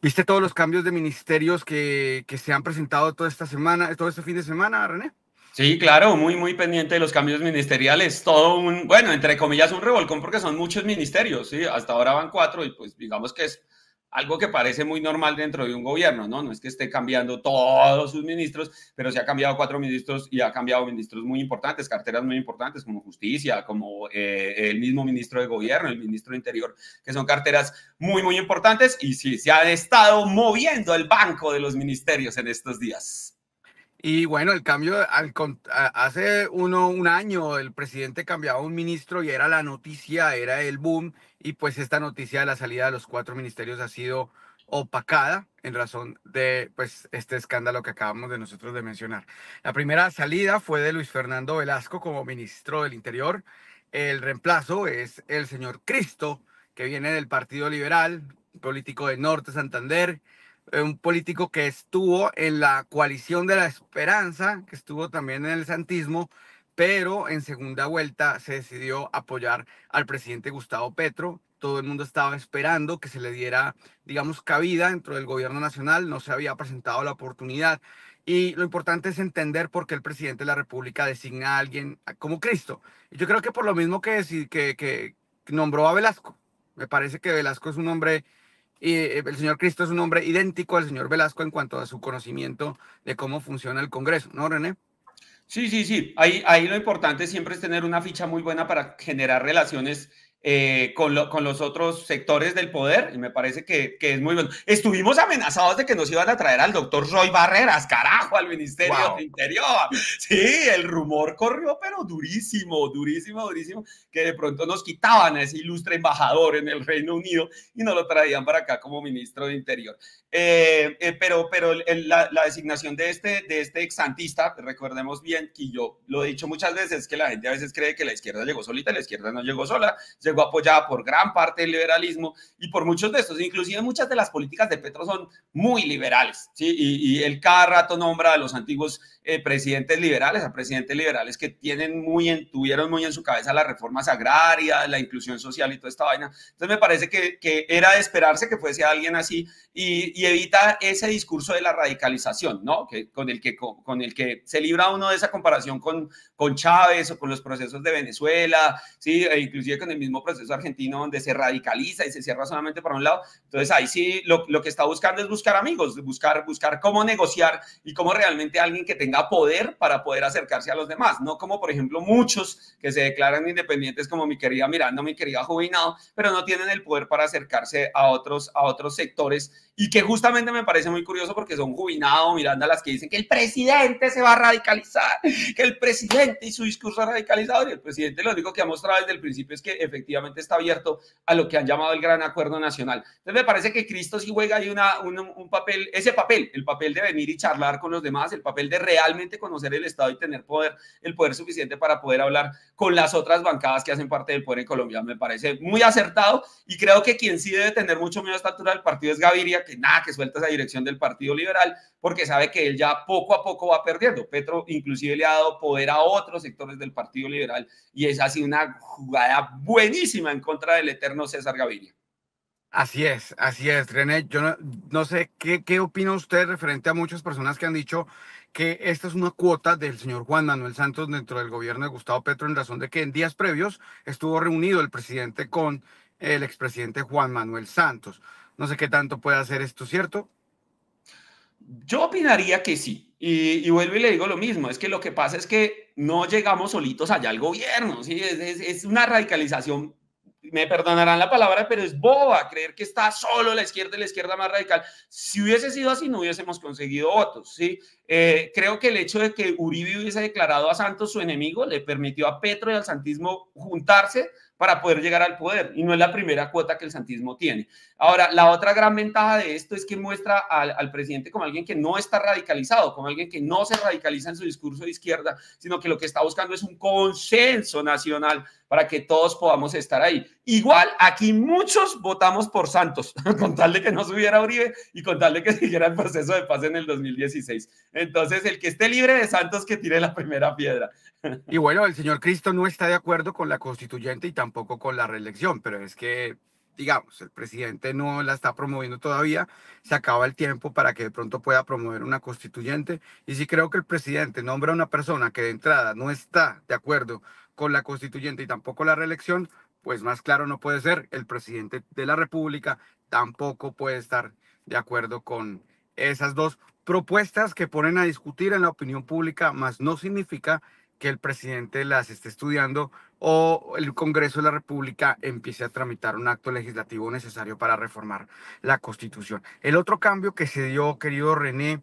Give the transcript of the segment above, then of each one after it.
¿Viste todos los cambios de ministerios que se han presentado toda esta semana, todo este fin de semana, René? Sí, claro, muy pendiente de los cambios ministeriales. Todo un, bueno, entre comillas, un revolcón porque son muchos ministerios, ¿sí? Hasta ahora van cuatro y pues digamos que es algo que parece muy normal dentro de un gobierno, ¿no? No es que esté cambiando todos sus ministros, pero sí ha cambiado cuatro ministros y ha cambiado ministros muy importantes, carteras muy importantes como justicia, como el mismo ministro de gobierno, el ministro de interior, que son carteras muy importantes y sí, se ha estado moviendo el banco de los ministerios en estos días. Y bueno, el cambio, hace un año el presidente cambiaba un ministro y era la noticia, era el boom, y pues esta noticia de la salida de los cuatro ministerios ha sido opacada en razón de pues este escándalo que acabamos de nosotros de mencionar. La primera salida fue de Luis Fernando Velasco como ministro del Interior. El reemplazo es el señor Cristo, que viene del Partido Liberal, político de Norte Santander, un político que estuvo en la coalición de la esperanza, que estuvo también en el santismo, pero en segunda vuelta se decidió apoyar al presidente Gustavo Petro. Todo el mundo estaba esperando que se le diera, digamos, cabida dentro del gobierno nacional. No se había presentado la oportunidad. Y lo importante es entender por qué el presidente de la República designa a alguien como Cristo. Y yo creo que por lo mismo que nombró a Velasco. Me parece que Velasco es un hombre y el señor Cristo es un hombre idéntico al señor Velasco en cuanto a su conocimiento de cómo funciona el Congreso, ¿no, René? Sí. Ahí lo importante siempre es tener una ficha muy buena para generar relaciones con los otros sectores del poder y me parece que es muy bueno. Estuvimos amenazados de que nos iban a traer al doctor Roy Barreras, carajo, al Ministerio de Wow. Interior. Sí, el rumor corrió, pero durísimo, que de pronto nos quitaban a ese ilustre embajador en el Reino Unido y nos lo traían para acá como ministro de Interior. Pero la designación de este exantista, recordemos bien que yo lo he dicho muchas veces, que la gente a veces cree que la izquierda llegó solita, la izquierda no llegó sola, llegó apoyada por gran parte del liberalismo y por muchos de estos, inclusive muchas de las políticas de Petro son muy liberales, ¿sí? Y él cada rato nombra a los antiguos presidentes liberales, a presidentes liberales que tuvieron muy en su cabeza las reformas agrarias, la inclusión social y toda esta vaina. Entonces me parece que era de esperarse que fuese alguien así y evita ese discurso de la radicalización, ¿no? Con el que se libra uno de esa comparación con Chávez o con los procesos de Venezuela, ¿sí? E inclusive con el mismo proceso argentino donde se radicaliza y se cierra solamente para un lado. Entonces ahí sí lo que está buscando es buscar amigos, buscar cómo negociar y cómo realmente alguien que tenga poder para poder acercarse a los demás, no como por ejemplo muchos que se declaran independientes como mi querida Miranda, mi querida Juvenado, pero no tienen el poder para acercarse a otros sectores y que justamente me parece muy curioso porque son Juvenado, Miranda, las que dicen que el presidente se va a radicalizar, que el presidente y su discurso radicalizado, y el presidente lo único que ha mostrado desde el principio es que efectivamente está abierto a lo que han llamado el gran acuerdo nacional. Entonces me parece que Cristo sí juega ahí un papel, ese papel, el papel de venir y charlar con los demás, el papel de realmente conocer el Estado y tener poder, el poder suficiente para poder hablar con las otras bancadas que hacen parte del poder en Colombia. Me parece muy acertado y creo que quien sí debe tener mucho miedo a esta altura del partido es Gaviria, que nada, que suelta esa dirección del Partido Liberal, porque sabe que él ya poco a poco va perdiendo. Petro inclusive le ha dado poder a otros sectores del Partido Liberal y es así una jugada buenísima en contra del eterno César Gaviria. Así es, René. Yo no sé qué opina usted referente a muchas personas que han dicho que esta es una cuota del señor Juan Manuel Santos dentro del gobierno de Gustavo Petro en razón de que en días previos estuvo reunido el presidente con el expresidente Juan Manuel Santos. No sé qué tanto puede hacer esto, ¿cierto? Yo opinaría que sí. Y vuelvo y le digo lo mismo, es que lo que pasa es que no llegamos solitos allá al gobierno, ¿sí? Es una radicalización, me perdonarán la palabra, pero es boba creer que está solo la izquierda más radical. Si hubiese sido así, no hubiésemos conseguido votos, ¿sí? Creo que el hecho de que Uribe hubiese declarado a Santos su enemigo le permitió a Petro y al santismo juntarse para poder llegar al poder y no es la primera cuota que el santismo tiene. Ahora, la otra gran ventaja de esto es que muestra al presidente como alguien que no está radicalizado, como alguien que no se radicaliza en su discurso de izquierda, sino que lo que está buscando es un consenso nacional para que todos podamos estar ahí. Igual, aquí muchos votamos por Santos, con tal de que no subiera Uribe y con tal de que siguiera el proceso de paz en el 2016. Entonces, el que esté libre de Santos, que tire la primera piedra. Y bueno, el señor Cristo no está de acuerdo con la constituyente y tampoco con la reelección, pero es que digamos, el presidente no la está promoviendo todavía, se acaba el tiempo para que de pronto pueda promover una constituyente. Y si creo que el presidente nombra a una persona que de entrada no está de acuerdo con la constituyente y tampoco la reelección, pues más claro no puede ser. El presidente de la República tampoco puede estar de acuerdo con esas dos propuestas que ponen a discutir en la opinión pública, más no significa que el presidente las esté estudiando o el Congreso de la República empiece a tramitar un acto legislativo necesario para reformar la Constitución. El otro cambio que se dio, querido René,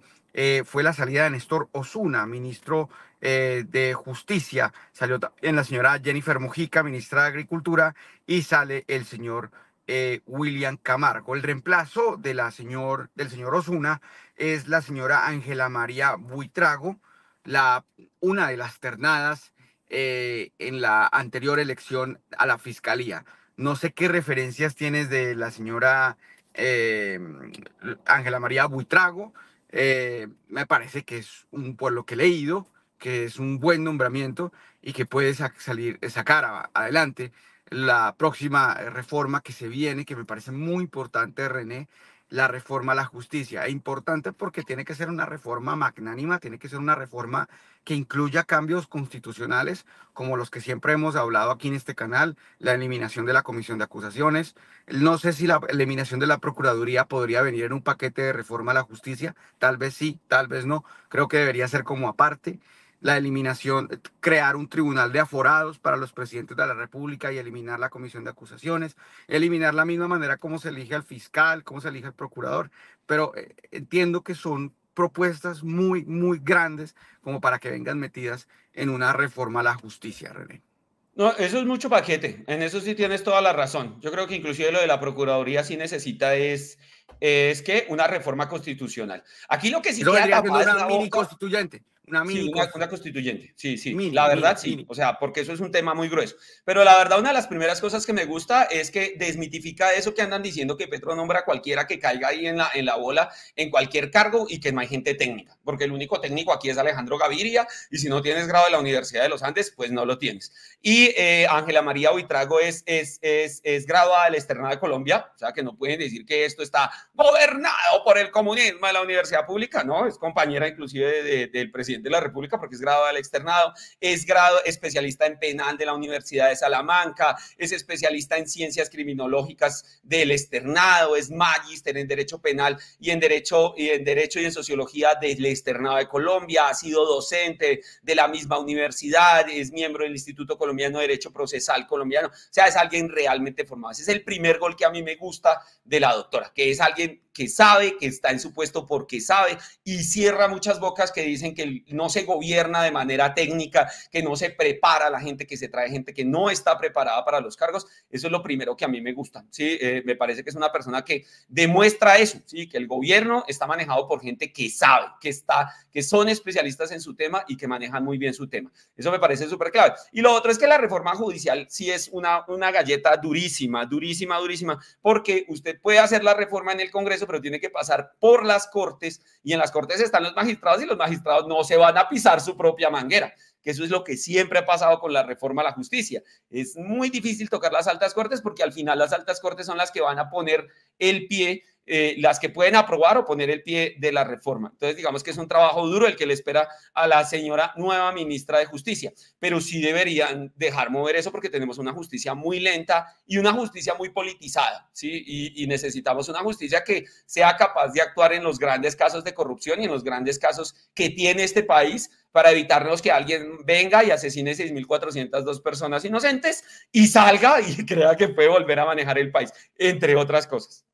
fue la salida de Néstor Osuna, ministro de Justicia. Salió también la señora Jennifer Mojica, ministra de Agricultura, y sale el señor William Camargo. El reemplazo del señor Osuna es la señora Ángela María Buitrago, una de las ternadas en la anterior elección a la fiscalía. No sé qué referencias tienes de la señora eh, Ángela María Buitrago. Me parece que es por lo que he leído, que es un buen nombramiento y que puede sacar adelante la próxima reforma que se viene, que me parece muy importante, René, la reforma a la justicia. Es importante porque tiene que ser una reforma magnánima, tiene que ser una reforma que incluya cambios constitucionales, como los que siempre hemos hablado aquí en este canal, la eliminación de la comisión de acusaciones. No sé si la eliminación de la Procuraduría podría venir en un paquete de reforma a la justicia, tal vez sí, tal vez no, creo que debería ser como aparte. La eliminación, crear un tribunal de aforados para los presidentes de la República y eliminar la comisión de acusaciones, eliminar la misma manera como se elige al fiscal, cómo se elige al procurador, pero entiendo que son propuestas muy, muy grandes como para que vengan metidas en una reforma a la justicia, René. No, eso es mucho paquete. En eso sí tienes toda la razón. Yo creo que inclusive lo de la Procuraduría sí necesita es que una reforma constitucional. Aquí lo que sí Eso queda vendría siendo tapado es una la mini boca. constituyente, una Sí, mini una constituyente, constituyente, sí, sí, mini, la verdad mini, sí, mini. o sea, porque eso es un tema muy grueso. Pero la verdad, una de las primeras cosas que me gusta es que desmitifica eso que andan diciendo que Petro nombra a cualquiera que caiga ahí en la bola, en cualquier cargo y que no hay gente técnica, porque el único técnico aquí es Alejandro Gaviria y si no tienes grado de la Universidad de los Andes, pues no lo tienes. Y Ángela María Buitrago es graduada del Externado de Colombia, o sea, que no pueden decir que esto está gobernado por el comunismo de la universidad pública, no, es compañera inclusive del presidente de la República porque es graduada del externado, es especialista en penal de la Universidad de Salamanca, es especialista en ciencias criminológicas del externado, es magíster en derecho penal y en derecho y en sociología del externado de Colombia, ha sido docente de la misma universidad, es miembro del Instituto Colombiano de Derecho Procesal Colombiano, o sea, es alguien realmente formado. Ese es el primer gol que a mí me gusta de la doctora, que es alguien que sabe, que está en su puesto porque sabe y cierra muchas bocas que dicen que no se gobierna de manera técnica, que no se prepara a la gente, que se trae gente que no está preparada para los cargos. Eso es lo primero que a mí me gusta. ¿Sí? Me parece que es una persona que demuestra eso, ¿sí? Que el gobierno está manejado por gente que sabe, que son especialistas en su tema y que manejan muy bien su tema. Eso me parece súper clave. Y lo otro es que la reforma judicial sí es una galleta durísima, durísima, durísima, porque usted puede hacer la reforma en el Congreso, pero tiene que pasar por las Cortes y en las Cortes están los magistrados y los magistrados no se van a pisar su propia manguera, que eso es lo que siempre ha pasado con la reforma a la justicia. Es muy difícil tocar las altas cortes porque al final las altas cortes son las que van a poner el pie, las que pueden aprobar o poner el pie de la reforma. Entonces, digamos que es un trabajo duro el que le espera a la señora nueva ministra de Justicia, pero sí deberían dejar mover eso porque tenemos una justicia muy lenta y una justicia muy politizada, ¿sí? Y necesitamos una justicia que sea capaz de actuar en los grandes casos de corrupción y en los grandes casos que tiene este país para evitarnos que alguien venga y asesine 6.402 personas inocentes y salga y crea que puede volver a manejar el país, entre otras cosas.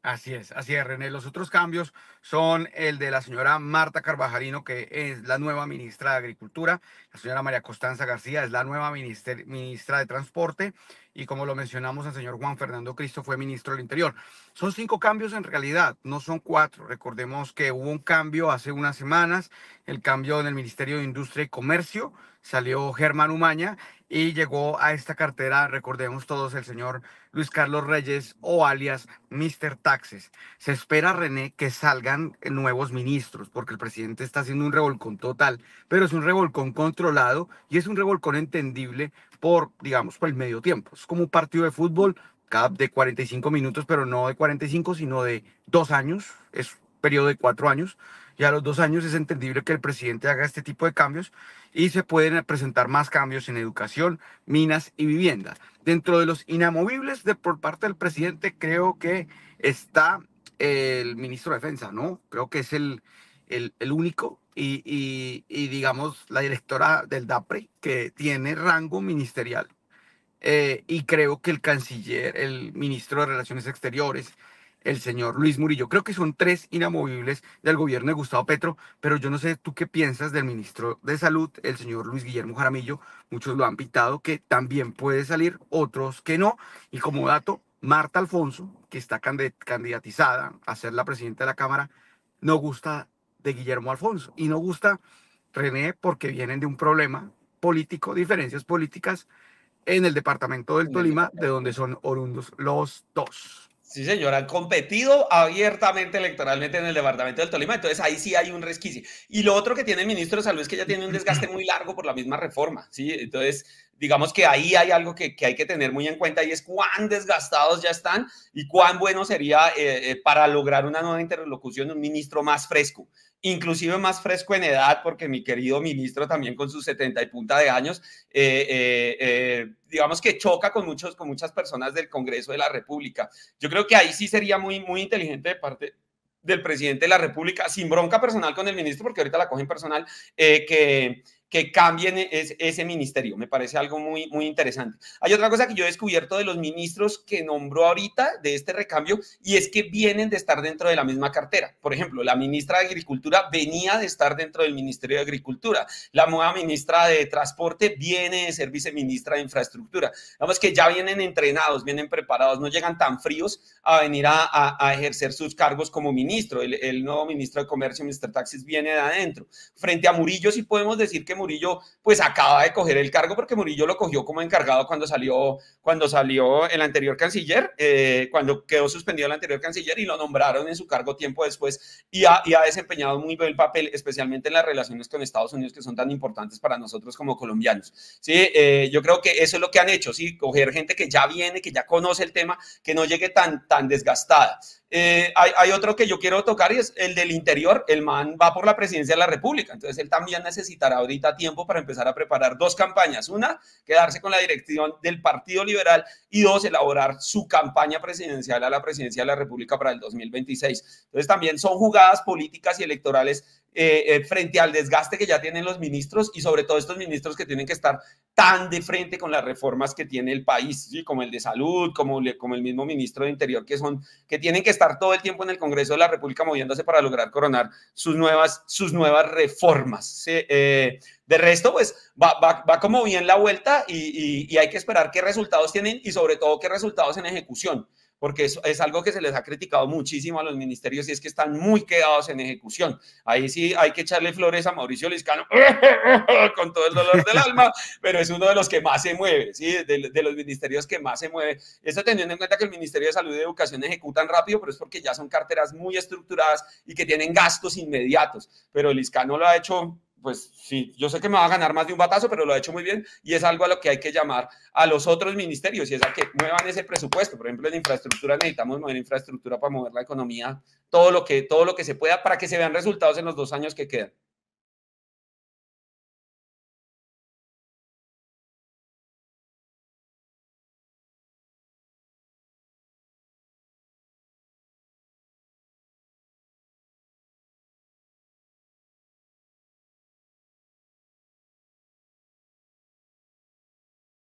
Así es, René. Los otros cambios son el de la señora Marta Carvajalino, que es la nueva ministra de Agricultura. La señora María Constanza García es la nueva ministra de Transporte. Y como lo mencionamos, el señor Juan Fernando Cristo fue ministro del Interior. Son 5 cambios en realidad, no son 4. Recordemos que hubo un cambio hace unas semanas, el cambio en el Ministerio de Industria y Comercio. Salió Germán Umaña y llegó a esta cartera, recordemos todos, el señor Luis Carlos Reyes o alias Mr. Taxes. Se espera, René, que salgan nuevos ministros, porque el presidente está haciendo un revolcón total, pero es un revolcón controlado y es un revolcón entendible por, digamos, por el medio tiempo. Es como un partido de fútbol cada de 45 minutos, pero no de 45, sino de 2 años, es un periodo de 4 años, y a los 2 años es entendible que el presidente haga este tipo de cambios y se pueden presentar más cambios en educación, minas y vivienda. Dentro de los inamovibles por parte del presidente, creo que está el ministro de Defensa, ¿no? Creo que es el único y digamos la directora del DAPRE que tiene rango ministerial. Y creo que el canciller, el ministro de Relaciones Exteriores, el señor Luis Murillo, creo que son tres inamovibles del gobierno de Gustavo Petro, pero yo no sé tú qué piensas del ministro de Salud, el señor Luis Guillermo Jaramillo. Muchos lo han pitado que también puede salir, otros que no. Y como dato, Marta Alfonso, que está candidatizada a ser la presidenta de la Cámara, no gusta de Guillermo Alfonso y no gusta René porque vienen de un problema político, diferencias políticas en el departamento del En el Tolima, de departamento. donde son oriundos los dos. Sí, señor, han competido abiertamente electoralmente en el departamento del Tolima, entonces ahí sí hay un resquicio. Y lo otro que tiene el ministro de Salud es que ya tiene un desgaste muy largo por la misma reforma, ¿sí? Entonces, digamos que ahí hay algo que hay que tener muy en cuenta y es cuán desgastados ya están y cuán bueno sería para lograr una nueva interlocución un ministro más fresco, inclusive más fresco en edad, porque mi querido ministro también con sus 70 y punta de años, digamos que choca con muchas personas del Congreso de la República. Yo creo que ahí sí sería muy inteligente de parte del presidente de la República, sin bronca personal con el ministro, porque ahorita la cogen personal, que cambien ese ministerio. Me parece algo muy interesante. Hay otra cosa que yo he descubierto de los ministros que nombró ahorita de este recambio y es que vienen de estar dentro de la misma cartera. Por ejemplo, la ministra de Agricultura venía de estar dentro del Ministerio de Agricultura. La nueva ministra de Transporte viene de ser viceministra de Infraestructura. Digamos que ya vienen entrenados, vienen preparados, no llegan tan fríos a venir a ejercer sus cargos como ministro. El nuevo ministro de Comercio, Mr. Taxis, viene de adentro. Frente a Murillo sí podemos decir que Murillo pues acaba de coger el cargo porque Murillo lo cogió como encargado cuando salió el anterior canciller, cuando quedó suspendido el anterior canciller y lo nombraron en su cargo tiempo después y ha desempeñado muy buen papel, especialmente en las relaciones con Estados Unidos que son tan importantes para nosotros como colombianos. ¿Sí? Yo creo que eso es lo que han hecho, ¿sí? Coger gente que ya viene, que ya conoce el tema, que no llegue tan desgastada. Hay otro que yo quiero tocar y es el del interior. El man va por la presidencia de la República, entonces él también necesitará ahorita tiempo para empezar a preparar dos campañas. Una, quedarse con la dirección del Partido Liberal y dos, elaborar su campaña presidencial a la presidencia de la República para el 2026. Entonces también son jugadas políticas y electorales frente al desgaste que ya tienen los ministros y sobre todo estos ministros que tienen que estar tan de frente con las reformas que tiene el país, ¿sí? Como el de salud, como el mismo ministro de Interior, que tienen que estar todo el tiempo en el Congreso de la República moviéndose para lograr coronar sus nuevas reformas. ¿Sí? De resto, pues va como bien la vuelta y hay que esperar qué resultados tienen y sobre todo qué resultados en ejecución, porque es algo que se les ha criticado muchísimo a los ministerios y es que están muy quedados en ejecución. Ahí sí hay que echarle flores a Mauricio Liscano con todo el dolor del alma, pero es uno de los que más se mueve, ¿sí? de los ministerios que más se mueve. Esto teniendo en cuenta que el Ministerio de Salud y Educación ejecutan rápido, pero es porque ya son carteras muy estructuradas y que tienen gastos inmediatos, pero Liscano lo ha hecho. Pues sí, yo sé que me va a ganar más de un batazo, pero lo ha hecho muy bien y es algo a lo que hay que llamar a los otros ministerios y es a que muevan ese presupuesto. Por ejemplo, en infraestructura necesitamos mover infraestructura para mover la economía, todo lo que se pueda para que se vean resultados en los 2 años que quedan.